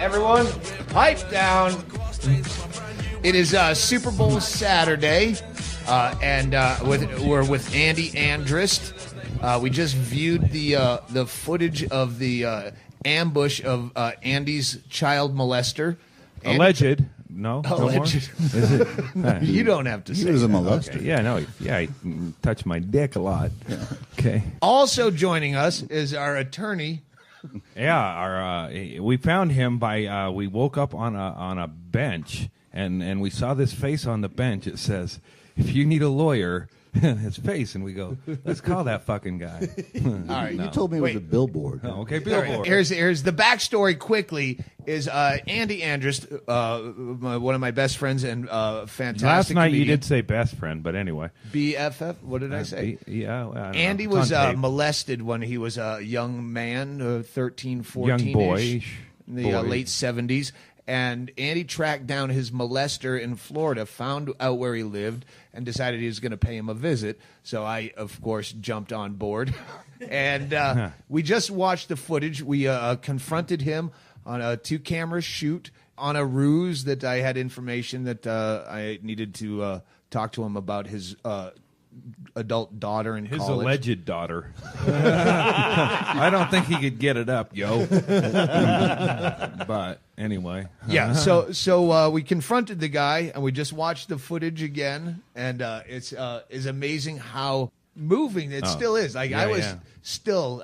Everyone, pipe down. It is Super Bowl Saturday, and we're with Andy Andrist. We just viewed the footage of the ambush of Andy's child molester. Alleged. No, alleged. No more? Is it? You don't have to say he was a that. molester. Okay. Yeah, no, yeah, he touched my dick a lot. Yeah. Okay. Also joining us is our attorney. Yeah, we found him by we woke up on a bench and we saw this face on the bench. It says, "If you need a lawyer," his face, and we go, "Let's call that fucking guy." All right, you told me it was a billboard. Oh, okay, billboard. Here's the backstory quickly. Is Andy Andrist, one of my best friends and fantastic Last night comedian. you did say best friend, but anyway. BFF? What did I say? Andy know. was molested when he was a young man, 13, 14-ish. Young boyish. In the late 70s. And Andy tracked down his molester in Florida, found out where he lived, and decided he was going to pay him a visit. So I, of course, jumped on board. And we just watched the footage. We confronted him on a 2-camera shoot on a ruse that I had information that I needed to talk to him about his adult daughter in his college. Alleged daughter. I don't think he could get it up, yo. But anyway. Yeah, so we confronted the guy, and we just watched the footage again, and it's amazing how moving it still is. Like I was still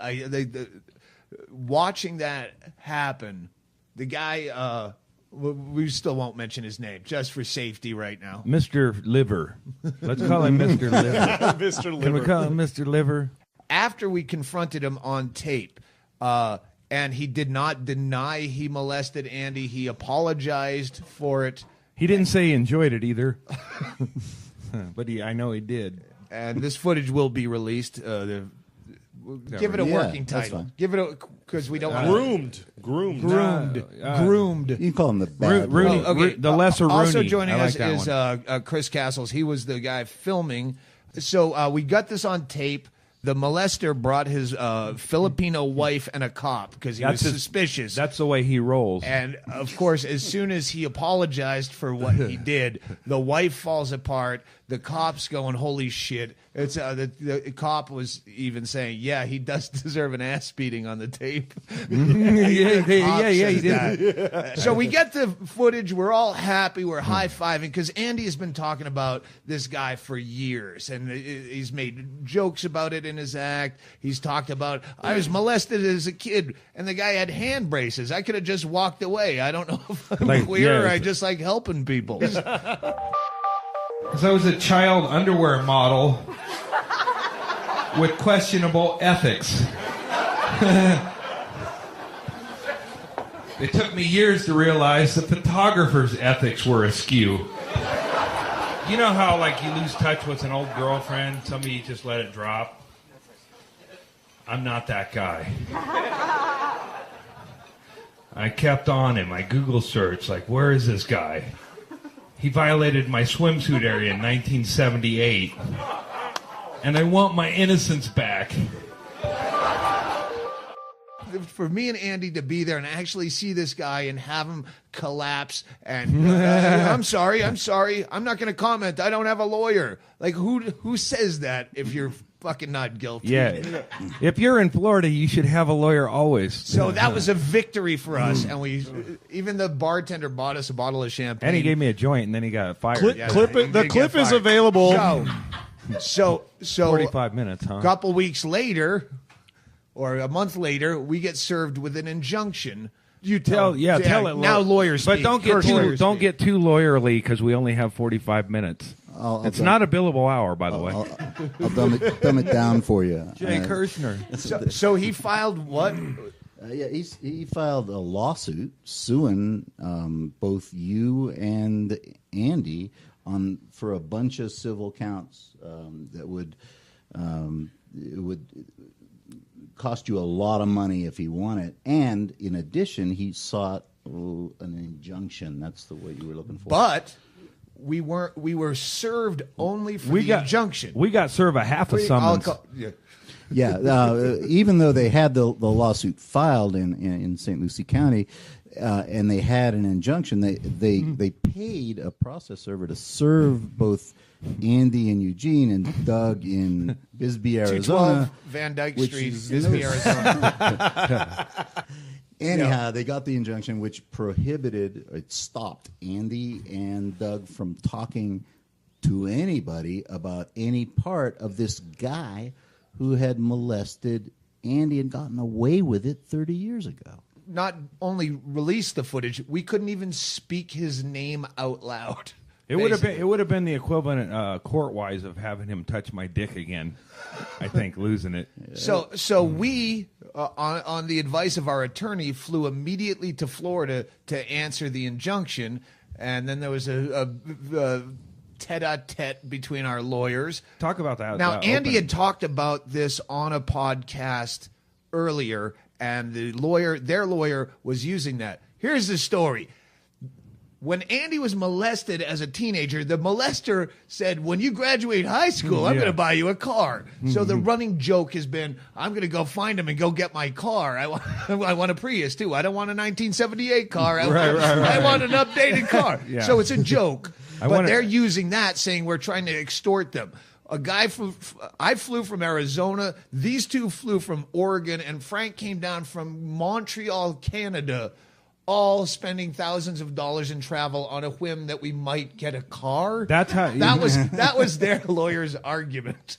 watching that happen. The guy, we still won't mention his name, just for safety right now. Mr. Liver. Let's call him Mr. Liver. Mr. Liver. Can we call him Mr. Liver? After we confronted him on tape, and he did not deny he molested Andy, he apologized for it. He didn't say he enjoyed it either. But I know he did. And this footage will be released. Give it a working title. Give it because we don't want groomed. Groomed. You can call him the bad Rooney. Okay. The lesser Rooney. Also joining I like us that is Chris Castles. He was the guy filming. So we got this on tape. The molester brought his Filipino wife and a cop because he was suspicious. That's the way he rolls. And, of course, as soon as he apologized for what he did, the wife falls apart. The cop's going, holy shit. It's the cop was even saying, yeah, he does deserve an ass beating on the tape. yeah, he did. So we get the footage. We're all happy. We're high-fiving because Andy has been talking about this guy for years, and he's made jokes about it in his act. He's talked about, I was molested as a kid, and the guy had hand braces. I could have just walked away. I don't know if I'm queer or I just like helping people. Because I was a child underwear model with questionable ethics. It took me years to realize the photographer's ethics were askew. You know how, like, you lose touch with an old girlfriend, somebody just let it drop? I'm not that guy. I kept on him. I Google searched, like, where is this guy? He violated my swimsuit area in 1978. And I want my innocence back. For me and Andy to be there and actually see this guy and have him collapse and I'm sorry, I'm not going to comment. I don't have a lawyer. Like who says that if you're fucking not guilty? Yeah. If you're in Florida, you should have a lawyer always. So that was a victory for us, and even the bartender bought us a bottle of champagne. And he gave me a joint, and then he got fired. The clip is available. So 45 minutes, huh? A couple weeks later, or a month later, we get served with an injunction. You tell it. Now lawyers speak. But don't get too lawyerly because we only have 45 minutes. It's not a billable hour, by the way. I'll dumb it down for you. Jay Kirschner. So he filed what? He filed a lawsuit suing both you and Andy for a bunch of civil counts that would cost you a lot of money if he won it. And in addition, he sought an injunction. That's the way you were looking for. But we were served only for the injunction. We got served a half a summons. Yeah, even though they had the lawsuit filed in St. Lucie County, and they had an injunction, they paid a process server to serve both Andy in Eugene and Doug in Bisbee, Arizona. 212 Van Dyke Street, Bisbee, Arizona. Anyhow, they got the injunction which it stopped Andy and Doug from talking to anybody about any part of this guy who had molested Andy and gotten away with it 30 years ago. Not only released the footage, we couldn't even speak his name out loud. It would have been the equivalent court-wise of having him touch my dick again. I think losing it. So we, on the advice of our attorney, flew immediately to Florida to answer the injunction, and then there was a tete-a-tete between our lawyers. Talk about that. Now, Andy had talked about this on a podcast earlier, and their lawyer was using that. Here's the story. When Andy was molested as a teenager, the molester said, when you graduate high school, I'm going to buy you a car. So the running joke has been, I'm going to go find him and go get my car. I want a Prius, too. I don't want a 1978 car. I want an updated car. Yeah. So it's a joke. But they're using that, saying we're trying to extort them. I flew from Arizona. These two flew from Oregon. And Frank came down from Montreal, Canada, all spending thousands of dollars in travel on a whim that we might get a car. That's how that was their lawyer's argument.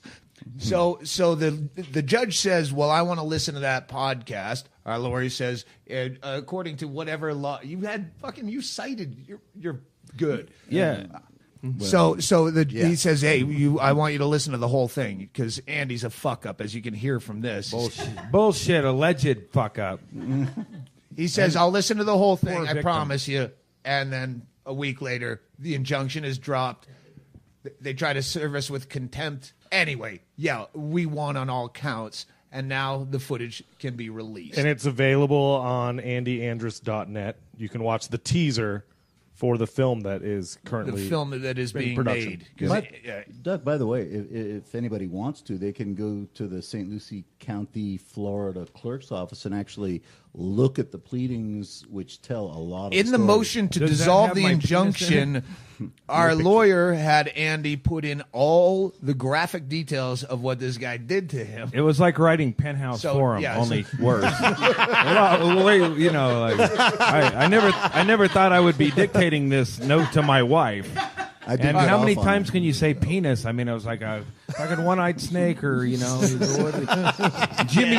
So the judge says, well, I want to listen to that podcast. Our lawyer says, according to whatever law you cited, you're good. Yeah. He says, hey, I want you to listen to the whole thing because Andy's a fuck up, as you can hear from this. Bullshit, alleged fuck up. He says, I'll listen to the whole thing, I promise you. And then a week later, the injunction is dropped. They try to serve us with contempt. Anyway, we won on all counts, and now the footage can be released. And it's available on andyandrist.net. You can watch the teaser for the film that is currently being made. Doug, by the way, if anybody wants to, they can go to the St. Lucie County, Florida clerk's office and actually look at the pleadings, which tell a lot of In the motion to dissolve the injunction, our lawyer had Andy put in all the graphic details of what this guy did to him. It was like writing Penthouse Forum, only worse. I never thought I would be dictating this note to my wife. And how many times can you say penis? I mean, it was like a fucking one-eyed snake or, Jimmy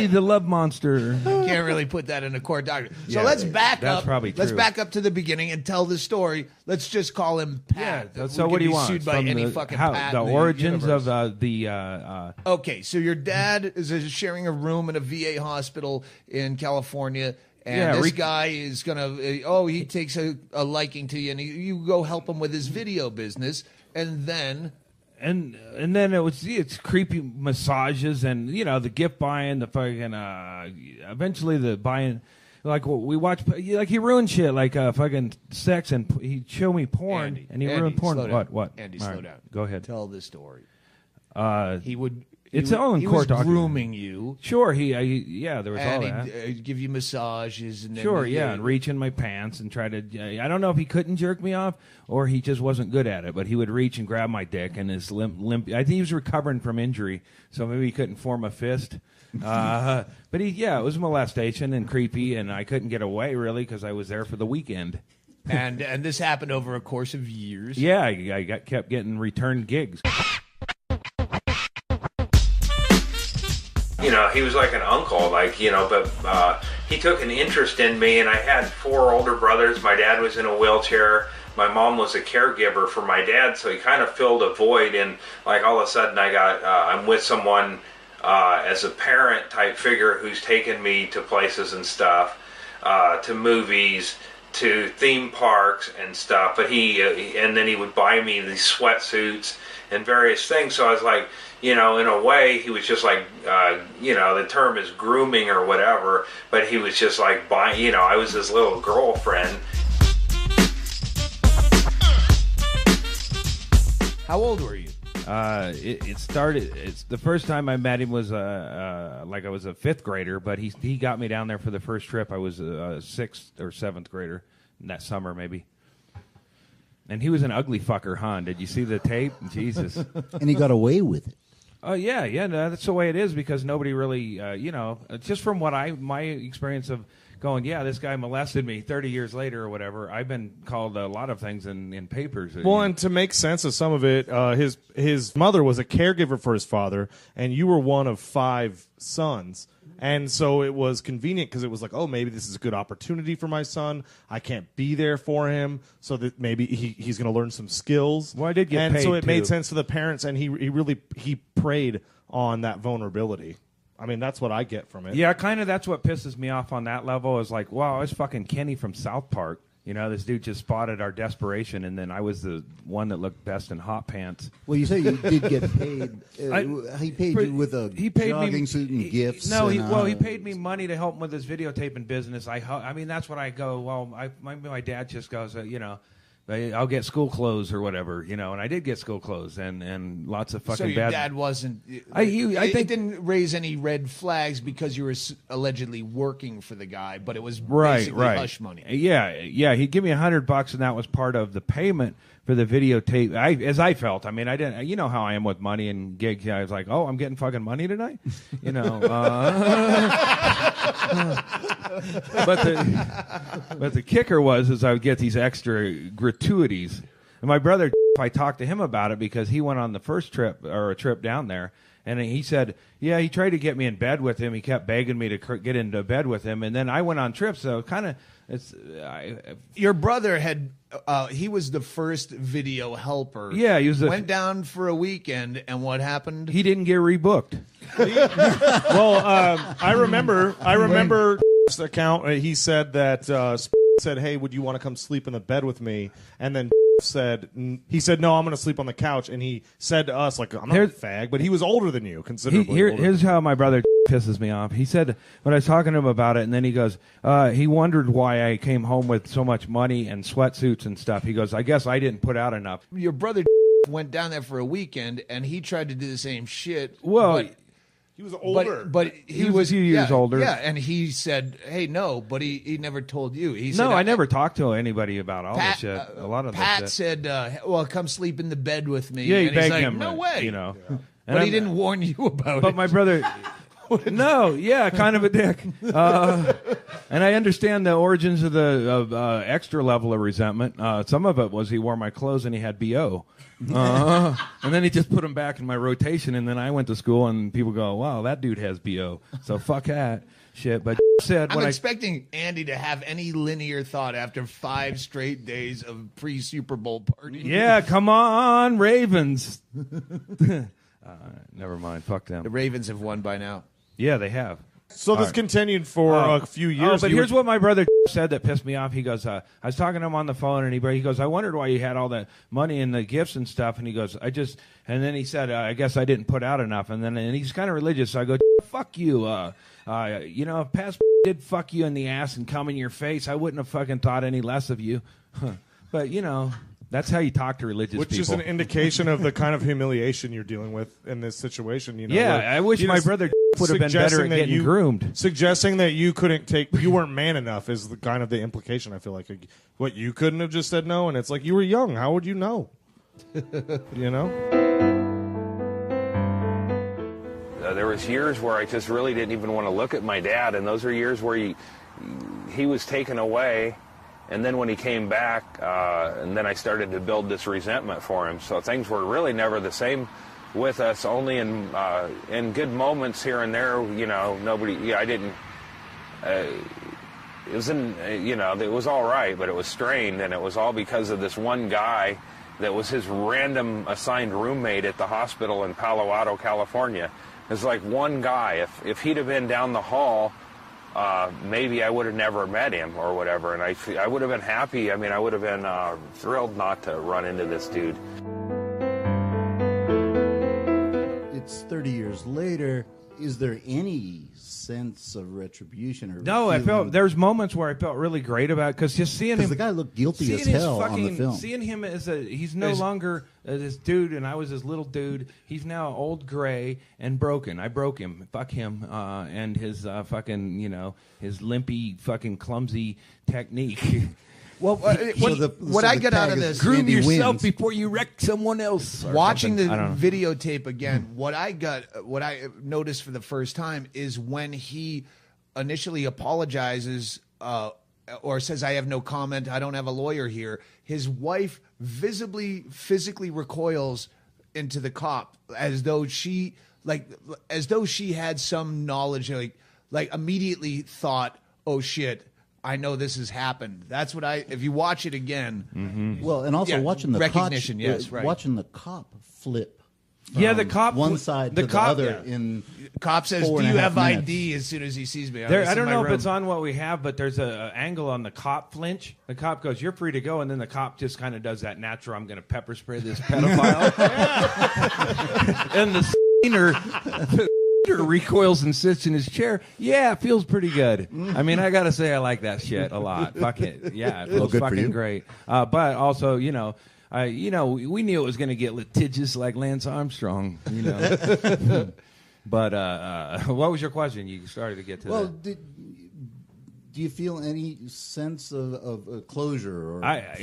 the Love Monster. You can't really put that in a court document. So let's back up. That's probably true. Let's back up to the beginning and tell the story. Let's just call him Pat. Yeah, so what do you want? Sued by any fucking Pat the in origins universe. of the... Okay, so your dad is sharing a room in a VA hospital in California. And this guy is going to, he takes a liking to you, and you go help him with his video business, and then... And then it's creepy massages and, the gift buying, the fucking, eventually the buying, like we watch, like he ruined shit, like fucking sex, and he'd show me porn, and he ruined porn. What? Andy, slow down. Go ahead. Tell the story. It's all in court document. He was grooming you. Sure, there was all that. He'd give you massages. And then and reach in my pants and try to, I don't know if he couldn't jerk me off or he just wasn't good at it, but he would reach and grab my dick and his limp. I think he was recovering from injury, so maybe he couldn't form a fist. But it was molestation and creepy, and I couldn't get away, really, because I was there for the weekend. And this happened over a course of years. Yeah, I kept getting return gigs. He was like an uncle, but he took an interest in me, and I had 4 older brothers. My dad was in a wheelchair. My mom was a caregiver for my dad, so he kind of filled a void, and like all of a sudden I'm with someone as a parent type figure who's taken me to places and stuff, to movies, to theme parks and stuff, but and then he would buy me these sweatsuits and various things, so I was like, in a way, he was just like, the term is grooming or whatever, but he was just like buying, I was his little girlfriend. How old were you? It started. It's the first time I met him was like I was a 5th grader, but he got me down there for the first trip. I was a 6th or 7th grader that summer, maybe. And he was an ugly fucker, huh? Did you see the tape? Jesus. And he got away with it. Oh yeah, no, that's the way it is because nobody really, just from what my experience of going, yeah, this guy molested me 30 years later or whatever. I've been called a lot of things in papers. Well, and to make sense of some of it, his mother was a caregiver for his father, and you were one of 5 sons. And so it was convenient because it was like, oh, maybe this is a good opportunity for my son. I can't be there for him, so that maybe he's going to learn some skills. Well, I did get paid, and so it made too. sense to the parents, and he preyed on that vulnerability. I mean, that's what I get from it. Yeah, kind of. That's what pisses me off on that level. Is like, wow, I was fucking Kenny from South Park. You know, this dude just spotted our desperation, and then I was the one that looked best in hot pants. Well, you say you did get paid. He paid you with a jogging suit and gifts. No, he paid me money to help him with his videotaping business. I mean, that's what I go. Well, my dad just goes, I'll get school clothes or whatever, and I did get school clothes and lots of fucking So your dad wasn't. I think it didn't raise any red flags because you were allegedly working for the guy, but it was right. basically hush money. Yeah. He'd give me $100, and that was part of the payment for the videotape. As I felt, I mean, I didn't. You know how I am with money and gigs. I was like, oh, I'm getting fucking money tonight, But the kicker was I would get these extra gratuities. And my brother, I talked to him about it because he went on the first trip or a trip down there, and he said, yeah, he tried to get me in bed with him. He kept begging me to get into bed with him, and then I went on trips. So kind of, your brother had. He was the first video helper. Yeah, he was. Went down for a weekend, and what happened? He didn't get rebooked. I remember the account. He said that said, "Hey, would you want to come sleep in the bed with me?" And then he said, "No, I'm going to sleep on the couch." And he said to us, like, "I'm not a fag," but he was older than you, considerably. Here's how my brother pisses me off. He said when I was talking to him about it, and then he goes, he wondered why I came home with so much money and sweatsuits and stuff. He goes, I guess I didn't put out enough. Your brother went down there for a weekend, and he tried to do the same shit. Well, he was older. But he was a few years older. Yeah, and he said, hey, no, but he never told you. He said, no, I never talked to anybody about all this shit. A lot of Pat this shit. said, well, come sleep in the bed with me. Yeah, he and begged he's like, him. No way. Yeah. But he didn't warn you about it. But my brother... No, yeah, kind of a dick. And I understand the origins of the extra level of resentment. Some of it was he wore my clothes and he had B.O. And then he just put them back in my rotation, and then I went to school and people go, wow, that dude has B.O. So fuck that shit. But said I'm expecting Andy to have any linear thought after 5 straight days of pre-Super Bowl party. Yeah, come on, Ravens. Never mind, fuck them. The Ravens have won by now. Yeah, they have. So this continued for a few years. But here's what my brother said that pissed me off. He goes, I was talking to him on the phone, and he goes, I wondered why you had all that money and the gifts and stuff. And he goes, and then he said, I guess I didn't put out enough. And he's kind of religious. So I go, fuck you. If past did fuck you in the ass and come in your face, I wouldn't have fucking thought any less of you. But, that's how you talk to religious people. Which is an indication of the kind of humiliation you're dealing with in this situation. Yeah, I wish my brother would have been better at getting groomed. Suggesting that you weren't man enough is the kind of the implication, I feel like. What, you couldn't have just said no? And it's like, you were young. How would you know? There was years where I just really didn't even want to look at my dad, and those are years where he was taken away. And then when he came back, and then I started to build this resentment for him. So things were really never the same with us. Only in good moments here and there, nobody. Yeah, I didn't. It was all right, but it was strained, and it was all because of this one guy that was his random assigned roommate at the hospital in Palo Alto, California. It's like one guy. If he'd have been down the hall. Maybe I would have never met him or whatever, and I would have been happy. I mean, I would have been thrilled not to run into this dude. It's 30 years later, is there any sense of retribution? Or No, I felt there's moments where I felt really great about it because just seeing him. The guy looked guilty as seeing his hell on the fucking, film. seeing him as he's no longer this dude, and I was this little dude. He's now old, gray, and broken. I broke him. Fuck him. And his fucking, his limpy, fucking clumsy technique. Well, what I got out of this, groom yourself before you wreck someone else. Watching the videotape again, what I noticed for the first time is when he initially apologizes or says, "I have no comment. I don't have a lawyer here." His wife visibly, physically recoils into the cop as though she had some knowledge, like immediately thought, "Oh shit, I know this has happened." That's what if you watch it again. Well, and also watching the recognition, watching the cop flip. The cop one side to the other in. Cop says, "Do you have ID?" As soon as he sees me, I don't know if it's on what we have, but there's an angle on the cop flinch. The cop goes, "You're free to go," and then the cop just kind of does that natural, "I'm going to pepper spray this pedophile," and the scener recoils and sits in his chair. Yeah, it feels pretty good. I mean, I got to say, I like that shit a lot. Fuck it. Yeah, it feels fucking great. But also, we knew it was going to get litigious like Lance Armstrong, But what was your question? You started to get to that. Do you feel any sense of closure? Or I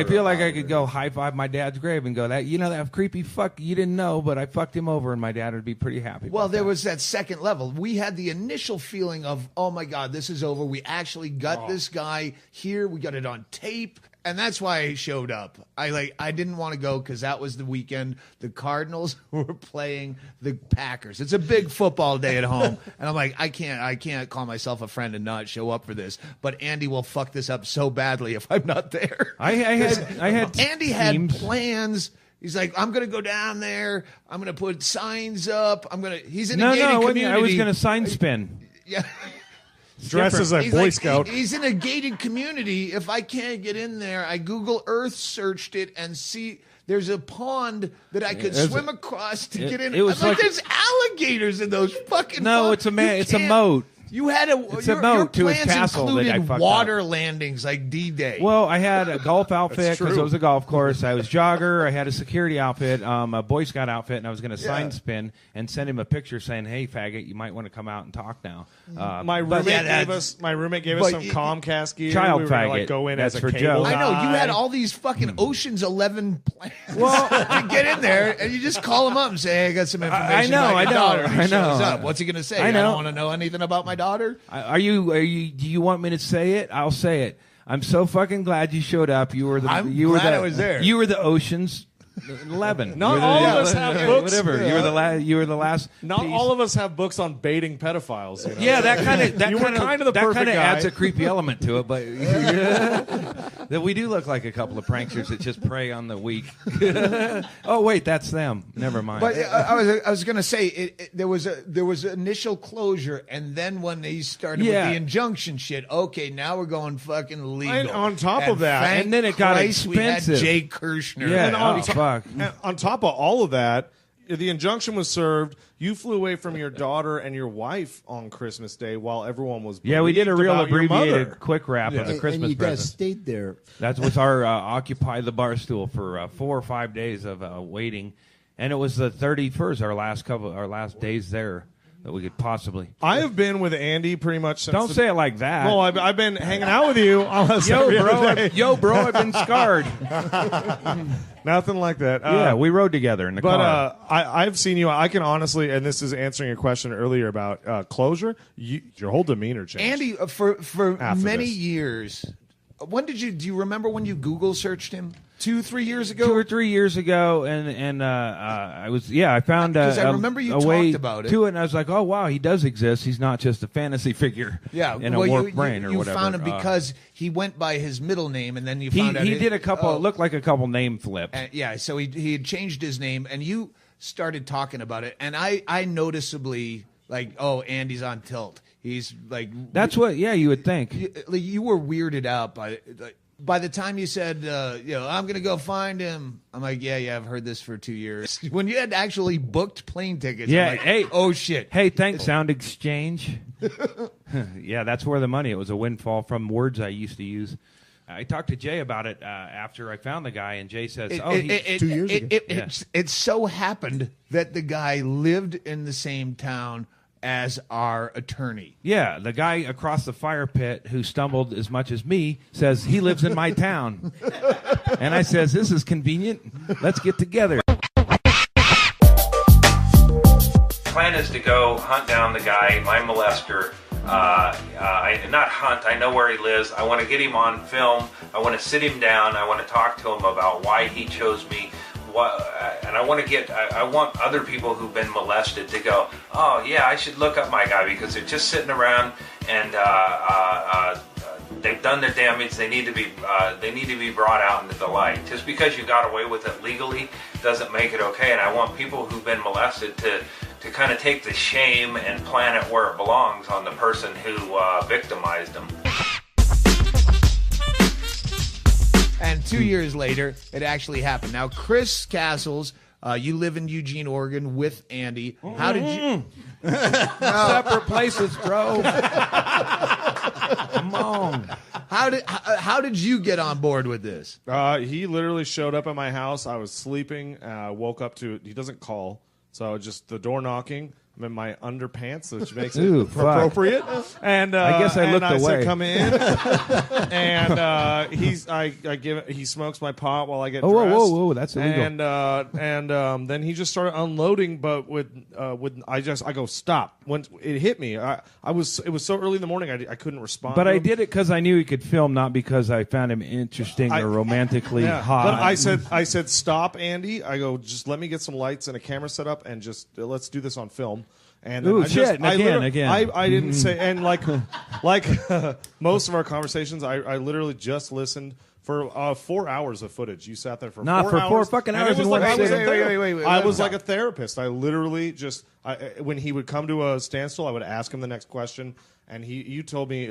feel like I could go high five my dad's grave and go, that creepy fuck, you didn't know, but I fucked him over, and my dad would be pretty happy. Well, there was that second level. We had the initial feeling of, oh my God, this is over. We actually got this guy here. We got it on tape. And that's why I showed up. I didn't want to go because that was the weekend the Cardinals were playing the Packers. It's a big football day at home, and I'm like, I can't call myself a friend and not show up for this. But Andy will fuck this up so badly if I'm not there. I had Andy had plans. He's like, I'm gonna go down there. I'm gonna put signs up. He's in a gated community. I was gonna sign spin. Yeah. Dress as a Boy Scout. He's in a gated community. If I can't get in there, I Google Earth searched it and see there's a pond that I could swim across to get in. It was like there's alligators in those fucking. No, ponds. it's a moat. You had it's a moat to his castle that I fucked water up. landings like D-Day. Well, I had a golf outfit because it was a golf course. I was jogger. I had a security outfit, a Boy Scout outfit, and I was going to sign spin and send him a picture saying, "Hey, faggot, you might want to come out and talk now." My roommate gave us some Comcast gear. Child we were faggot. Go in That's as a for cable Joe. guy. I know you had all these fucking Ocean's 11 plans. Well, to get in there, and you just call him up and say, "Hey, I got some information about your daughter." He shows up. What's he going to say? I don't want to know anything about my daughter. Do you want me to say it? I'll say it. I'm so fucking glad you showed up. I was there. You were the Ocean's 11. Not all of us have books. Whatever. Yeah. You were the last. Not piece. all of us have books on baiting pedophiles. Yeah, that kind of perfect guy. adds a creepy element to it, but that we do look like a couple of pranksters that just prey on the weak. Oh wait, that's them. Never mind. But I was going to say there was initial closure, and then when they started with the injunction shit, okay, now we're going fucking legal. And on top of that, and then it got expensive. We had Jay Kirschner. Yeah, and on top of all of that, the injunction was served. You flew away from your daughter and your wife on Christmas Day while everyone was. Yeah, we did a real abbreviated quick wrap of the Christmas and you guys present. stayed there. That was our occupy the bar stool for 4 or 5 days of waiting, and it was the 31st, our last days there that we could possibly. I have been with Andy pretty much since. Don't say it like that. Well, I've been hanging out with you almost every other day. Yo, bro, I've been scarred. Nothing like that. Yeah, we rode together in the car. But I've seen you. I can honestly, and this is answering a question earlier about closure. Your whole demeanor changed. Andy, for many years. Do you remember when you Google searched him? 2-3 years ago? 2 or 3 years ago, and I found because I remember you way talked about it to it, and I was like, oh wow, he does exist. He's not just a fantasy figure in a warped brain or whatever. You found him because he went by his middle name, and then you he found out he did a couple. It looked like a couple name flips. So he had changed his name, and you started talking about it, and I noticeably like, oh, Andy's on tilt. He's like, that's what. Yeah, you would think. You were weirded out by. By the time you said, I'm going to go find him, I'm like, yeah, I've heard this for 2 years. When you had actually booked plane tickets, Yeah, I'm like, hey. oh, shit. Hey, thanks, Sound Exchange. Yeah, that's where the money. It was a windfall from words I used to use. I talked to Jay about it after I found the guy, and Jay says, 2 years ago. It so happened that the guy lived in the same town as our attorney. yeah, the guy across the fire pit who stumbled as much as me says he lives in my town. And I says, this is convenient. Let's get together. Plan is to go hunt down the guy, my molester. Not hunt, I know where he lives. I want to get him on film. I want to sit him down. I want to talk to him about why he chose me. And I want other people who've been molested to go, oh yeah, I should look up my guy, because they're just sitting around and they've done their damage. They need to be brought out into the light. Just because you got away with it legally doesn't make it okay. And I want people who've been molested to kind of take the shame and plant it where it belongs on the person who victimized them. And 2 years later, it actually happened. Now, Chris Castles, you live in Eugene, Oregon with Andy. How did you... Separate places, bro. Come on. How did you get on board with this? He literally showed up at my house. I was sleeping. Woke up to, he doesn't call. So just the door knocking. I'm in my underpants, which makes it appropriate. And I guess I looked I away. said, "Come in." And he smokes my pot while I get dressed. Whoa, that's illegal. And then he just started unloading, but I go stop. When it hit me, it was so early in the morning I couldn't respond. But to I him. did it because I knew he could film, not because I found him interesting or romantically hot. But I said, stop, Andy. I go, just let me get some lights and a camera set up, and just let's do this on film. And then I didn't say, and like most of our conversations, I literally just listened for 4 hours of footage. You sat there for 4 hours. For 4 fucking hours. I was like a therapist. I literally just, when he would come to a standstill, I would ask him the next question. And you told me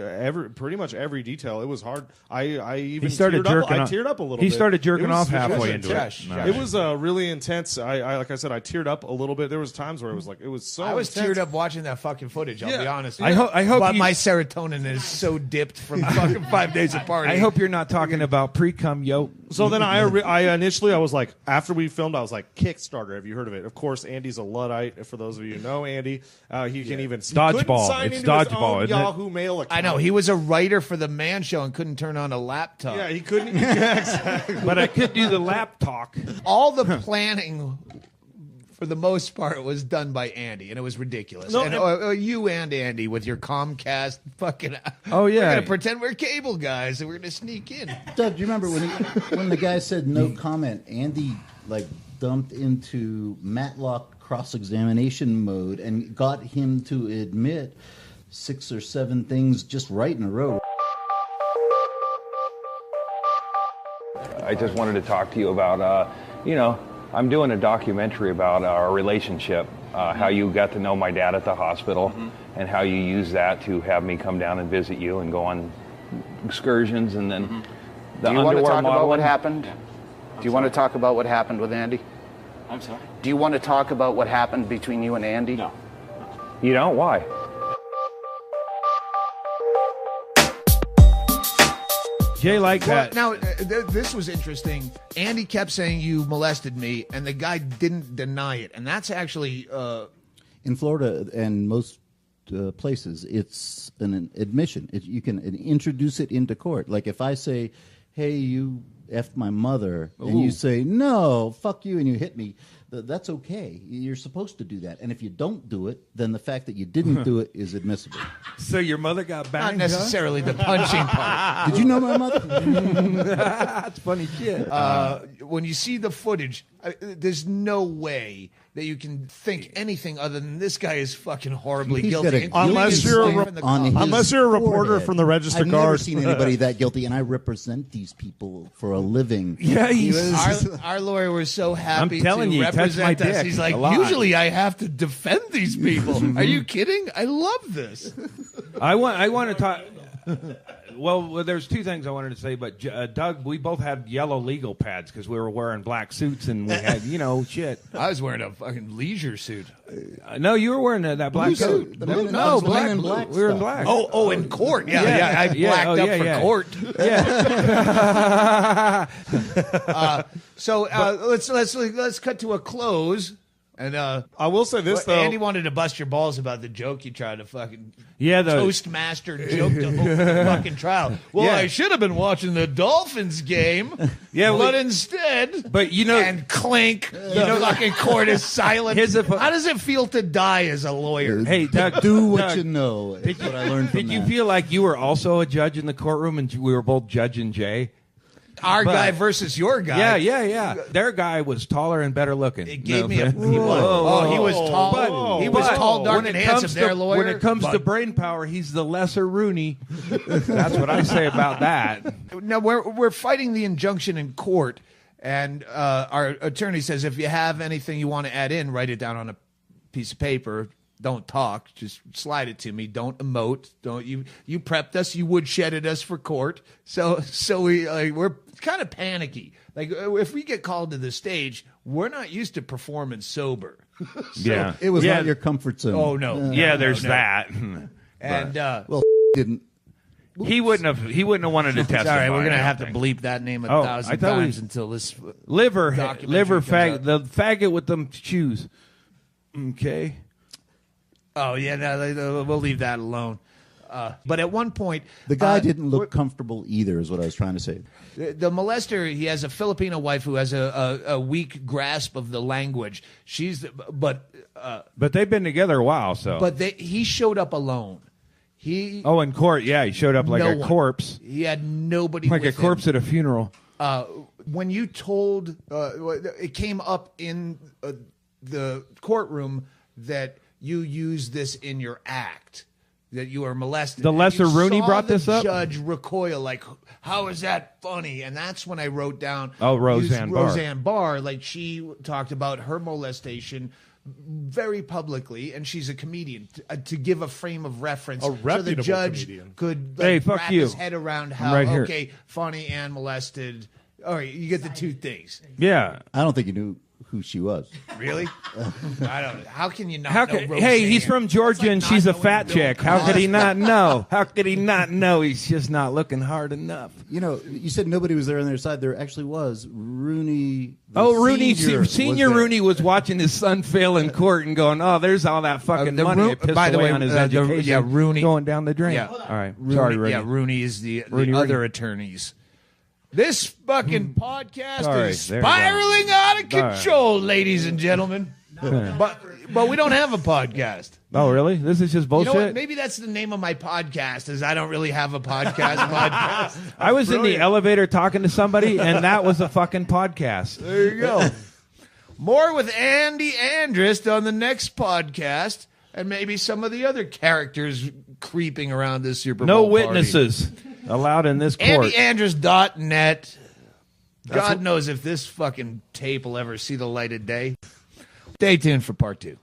pretty much every detail. It was hard. I even teared up a little bit. He started jerking off halfway into it. It was really intense. I like I said, I teared up a little bit. There was times where it was like, it was so I was intense. teared up watching that fucking footage, I'll be honest. I hope but my serotonin is so dipped from fucking 5 days of partying. I hope you're not talking about pre-cum yoke. So then I initially was like, after we filmed, I was like, Kickstarter. Have you heard of it? Of course, Andy's a Luddite. For those of you who know Andy, he can even dodgeball. It's dodgeball. Yahoo Mail account. I know he was a writer for the Man Show and couldn't turn on a laptop. Yeah, he couldn't. Yeah, exactly. But I could do the lap talk. All the planning, for the most part, was done by Andy, and it was ridiculous. No, and you and Andy with your Comcast fucking. Oh yeah, we're gonna pretend we're cable guys and we're gonna sneak in. Doug, do you remember when the guy said no comment? Andy dumped into Matlock cross-examination mode and got him to admit 6 or 7 things just right in a row. I just wanted to talk to you about, I'm doing a documentary about our relationship, how you got to know my dad at the hospital, and how you use that to have me come down and visit you and go on excursions, and then Do you want to talk about what happened? Do you want to talk about what happened with Andy? I'm sorry? Do you want to talk about what happened between you and Andy? No. You don't? Why? Jay liked that. Now, this was interesting. Andy kept saying you molested me, and the guy didn't deny it. And that's actually... in Florida and most places, it's an admission. You can introduce it into court. Like if I say, hey, you effed my mother, and you say, no, fuck you, and you hit me, that's okay. You're supposed to do that. And if you don't do it, then the fact that you didn't do it is admissible. So your mother got banged? Not necessarily the punching part. Did you know my mother? That's funny shit. When you see the footage, there's no way that you can think anything other than this guy is fucking horribly He's guilty. got a Unless guilty you're a stamp on his unless you're a reporter forehead. from the Register I've never Guard. seen anybody that guilty, and I represent these people for a living. Yeah, Our lawyer was so happy I'm telling to you, he touched represent my us. dick He's like, a lot. usually I have to defend these people. Are you kidding? I love this. I want to talk. well, there's two things I wanted to say, but Doug, we both had yellow legal pads because we were wearing black suits and we had, shit. I was wearing a fucking leisure suit. No, you were wearing that black suit. No, black and black. We were in black. Oh, in court. Yeah. I blacked up for court. Yeah. So let's cut to a close. And I will say this though. Andy wanted to bust your balls about the joke you tried to fucking the Toastmaster joke to open the fucking trial. Well, I should have been watching the Dolphins game. But instead, and clink, the fucking court is silent. How does it feel to die as a lawyer? Hey, Doug, do what you know. That's what I learned from Did you feel like you were also a judge in the courtroom and we were both Judge and Jay? Our guy versus your guy. Yeah. Their guy was taller and better looking. It gave me a... He was tall. He was tall, dark, and handsome. Their lawyer. When it comes to brain power, he's the lesser Rooney. That's what I say about that. Now, we're fighting the injunction in court, and our attorney says, if you have anything you want to add in, write it down on a piece of paper. Don't talk. Just slide it to me. Don't emote. Don't you prepped us. You woodshedded us for court. So we're kind of panicky. Like if we get called to the stage, we're not used to performing sober. It was not your comfort zone. Oh no. There's that. And didn't. He wouldn't have wanted to testify. All right, we're gonna have to bleep that name 1,000 times until this liver faggot, the faggot with them shoes. Okay. Oh, yeah, no, we'll leave that alone. But at one point... The guy didn't look comfortable either, is what I was trying to say. The molester, he has a Filipino wife who has a weak grasp of the language. But they've been together a while, so... But he showed up alone. in court, he showed up like a corpse. He had nobody like with a corpse him. at a funeral. When you told... it came up in the courtroom that... You used this in your act, that you were molested. The lesser Rooney brought this up? Judge recoil, like, how is that funny? And that's when I wrote down Roseanne Barr. Like, she talked about her molestation very publicly, and she's a comedian, to give a frame of reference. A reputable so the judge comedian. could fuck wrap you. his head around how, funny and molested. All right, you get the two things. Yeah. I don't think you knew who she was. Really? I don't know. How can you not know Roseanne? Hey, he's from Georgia and she's a fat chick. How could he not know? How could he not know? He's just not looking hard enough. You said nobody was there on their side. There actually was. Rooney. Senior Rooney was watching his son fail in court and going, "Oh, there's all that fucking money pissed away on his education Rooney going down the drain." Yeah. All right. Sorry, Rooney. Yeah, Rooney is the other attorneys. This fucking podcast is spiraling out of control, ladies and gentlemen. But we don't have a podcast. Oh, really? This is just bullshit? You know what? Maybe that's the name of my podcast, is I don't really have a podcast. I was in the elevator talking to somebody, and that was a fucking podcast. There you go. More with Andy Andrist on the next podcast, and maybe some of the other characters creeping around this Super Bowl No party. witnesses allowed in this court. AndyAndrist.net. God knows if this fucking tape will ever see the light of day. Stay tuned for part 2.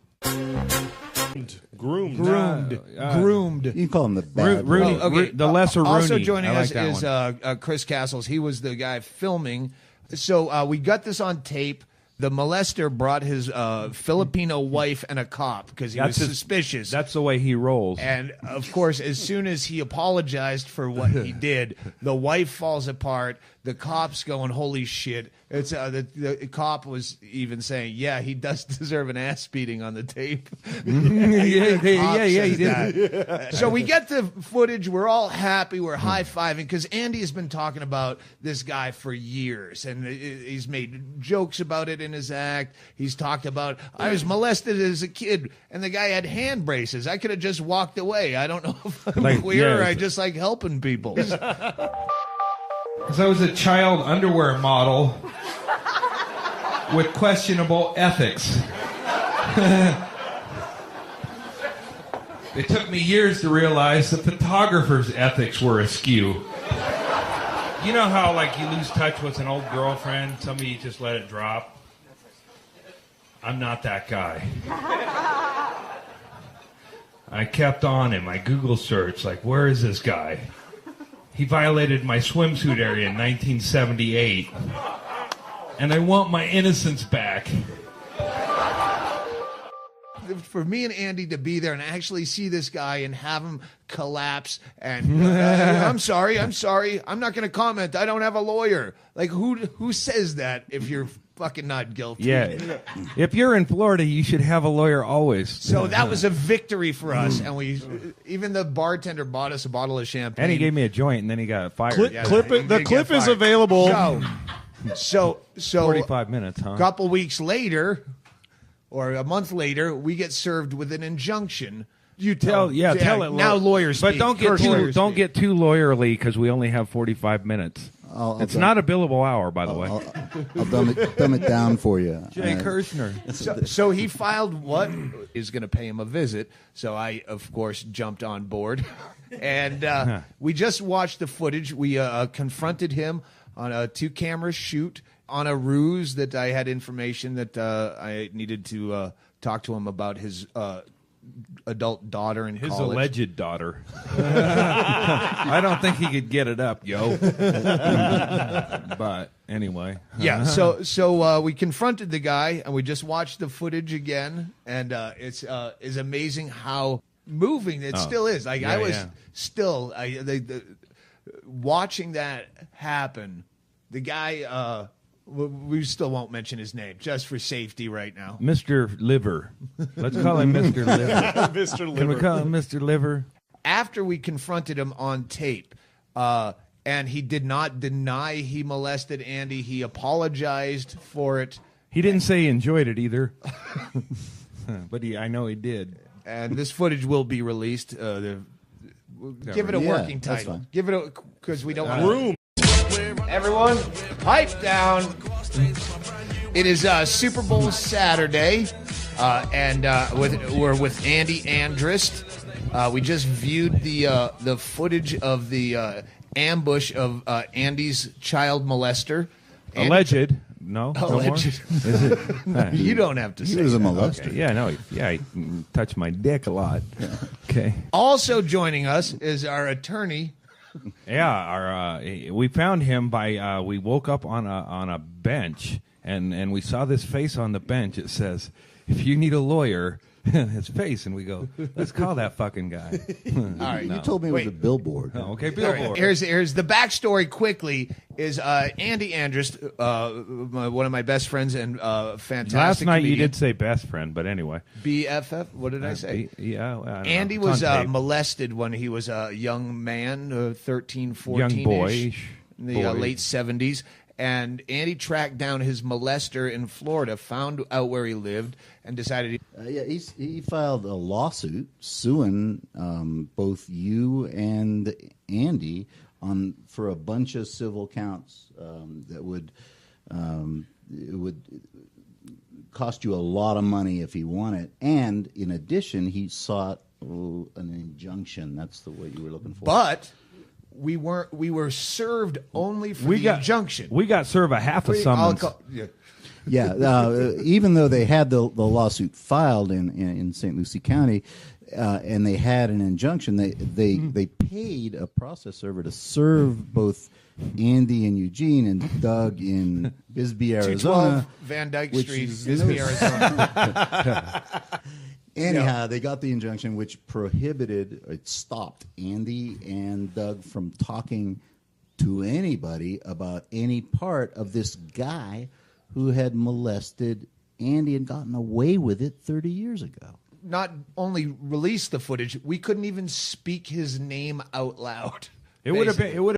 Groomed. Groomed. You can call him the bad. Rooney, the lesser Rooney. Also joining like us is Chris Castles. He was the guy filming. So we got this on tape. The molester brought his Filipino wife and a cop because he was suspicious. That's the way he rolls. And, of course, as soon as he apologized for what he did, the wife falls apart. The cop's going, holy shit. It's the cop was even saying, yeah, he does deserve an ass beating on the tape. yeah, he did. So we get the footage. We're all happy. We're high-fiving because Andy has been talking about this guy for years, and he's made jokes about it in his act. He's talked about, I was molested as a kid, and the guy had hand braces. I could have just walked away. I don't know if I'm queer or I just like helping people. Because I was a child underwear model with questionable ethics. It took me years to realize the photographer's ethics were askew. You know how, like, you lose touch with an old girlfriend, some of you just let it drop? I'm not that guy. I kept on him. I Google searched, like, where is this guy? He violated my swimsuit area in 1978. And I want my innocence back. For me and Andy to be there and actually see this guy and have him collapse and I'm sorry, I'm not going to comment. I don't have a lawyer. Like who says that if you're fucking not guilty? Yeah. If you're in Florida, you should have a lawyer always. So that was a victory for us, and even the bartender bought us a bottle of champagne. And he gave me a joint, and then he got fired. The clip is available. So 45 minutes, huh? A couple weeks later, or a month later, we get served with an injunction. You tell it. Now lawyers but speak. don't get too lawyerly because we only have 45 minutes. It's not a billable hour, by the way. I'll dumb it down for you. Jay Kirschner. So he filed what is going to pay him a visit. So I, of course, jumped on board. And we just watched the footage. We confronted him on a 2-camera shoot on a ruse that I had information that I needed to talk to him about his adult daughter in his college. Alleged daughter. I don't think he could get it up, yo. But anyway. Yeah, so we confronted the guy, and we just watched the footage again, and it's amazing how moving it still is. Like I was still watching that happen. The guy, we still won't mention his name just for safety right now. Mr. Liver. Let's call him Mr. Liver. Mr. Liver. Can we call him Mr. Liver? After we confronted him on tape, and he did not deny he molested Andy, he apologized for it. He didn't say he enjoyed it either. But I know he did. And this footage will be released. Give it a working title. Give it because we don't want Room. Everyone, pipe down. It is Super Bowl Saturday, and we're with Andy Andrist. We just viewed the footage of the ambush of Andy's child molester. Alleged. No? Alleged. Is it? You don't have to say He was a that. molester. Okay. Yeah, no. Yeah, he touched my dick a lot. Okay. Also joining us is our attorney. Yeah, we found him by we woke up on a bench and we saw this face on the bench. It says, "If you need a lawyer," his face, and we go, "Let's call that fucking guy." All right, You told me it was a billboard. Oh, okay, All right, billboard. here's the backstory quickly. Is Andy Andrist, one of my best friends and fantastic Last night comedian. you did say best friend, but anyway. BFF? What did I say? Yeah, I don't know. Andy It's was on tape. molested when he was a young man, 13, 14 Young boyish. in the Boy. late 70s. And Andy tracked down his molester in Florida, found out where he lived, and decided He filed a lawsuit suing both you and Andy for a bunch of civil counts that would cost you a lot of money if he won it. And in addition, he sought an injunction. That's the word you were looking for. But we were served only for the injunction. We got served a half a summons. Yeah, even though they had the lawsuit filed in St. Lucie County, and they had an injunction, they paid a process server to serve both Andy and Eugene and Doug in Bisbee, Arizona. 212 Van Dyke which Street, is Bisbee, Arizona. Anyhow, they got the injunction which it stopped Andy and Doug from talking to anybody about any part of this guy who had molested Andy and gotten away with it 30 years ago. Not only released the footage, we couldn't even speak his name out loud. It would have been.